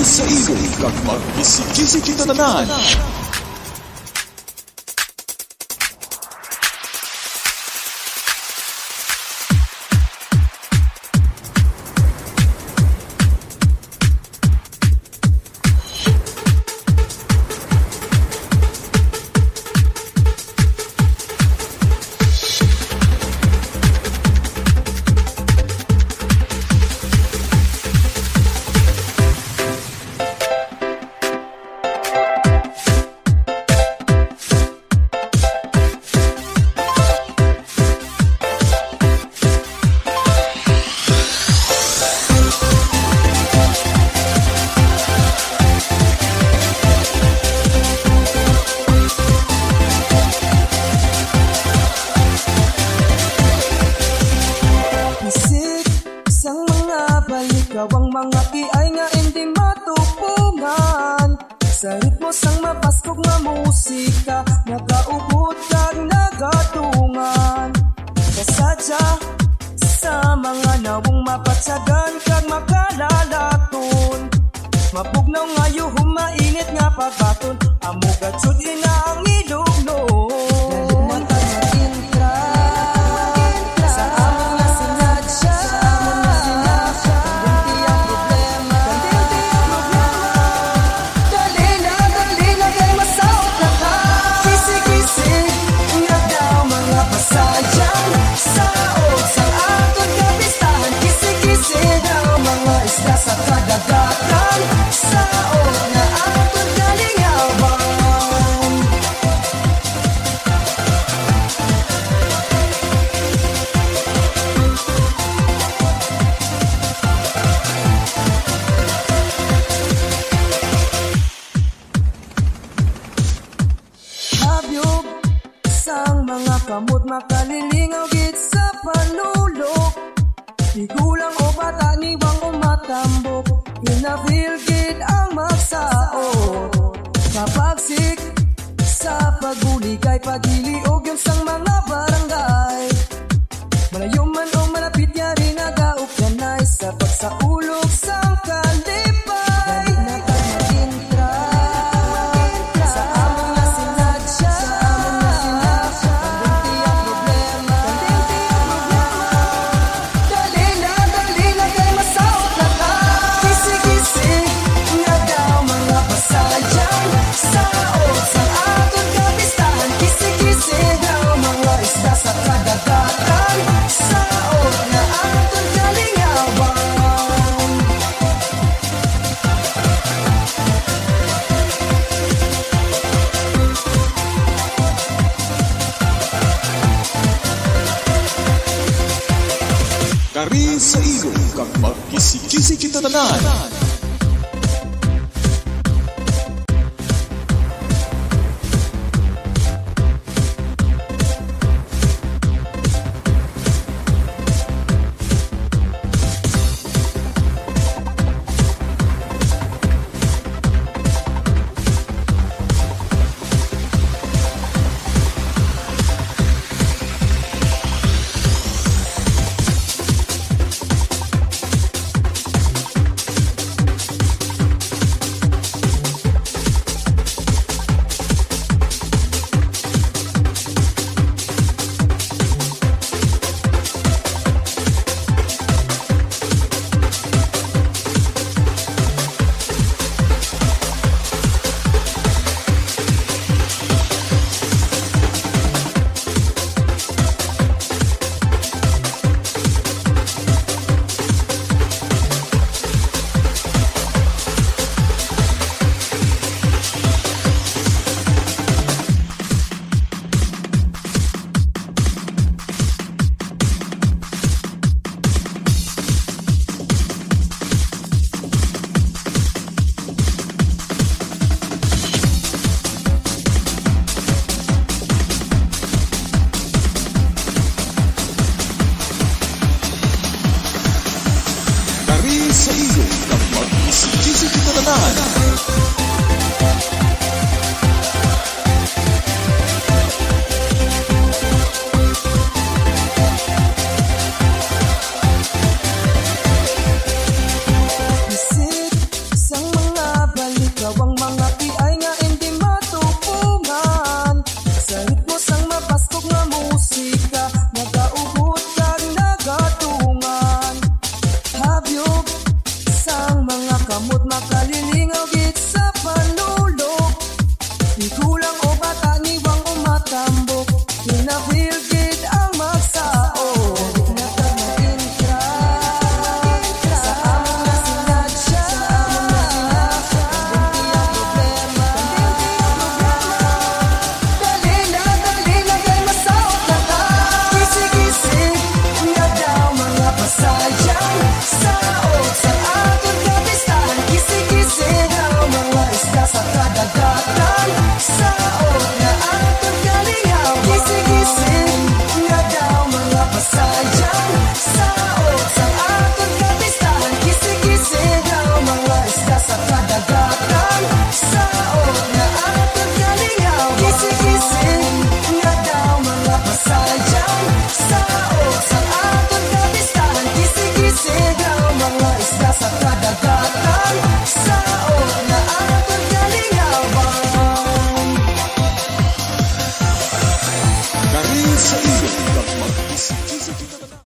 sa ilo, kag magkisi-kisi kita tanan. Ikaw ang mga kiay nga hindi matupungan. Sa ritmo sang mapaskog nga musika, nagaubot kag nagatungan. Kasadya sa mga nawong mapatsagan kag makalalaton. Mapugnaw nga yuhong mainit nga pagbaton, amo gatsud ina ang ilugno. Sang mga kamot makalilingaw git sa panulok. Igulang o bata ni bang umatambok, pinafeel git ang magsaot. Kapagsik sa paguli kay pagiliog yun sang mga barangay. Malayo man o malapit niya rin nagaukyanay sa pagsaulog sang kalipay. Kari sa ilo, kag magkisi-kisi kita tanan.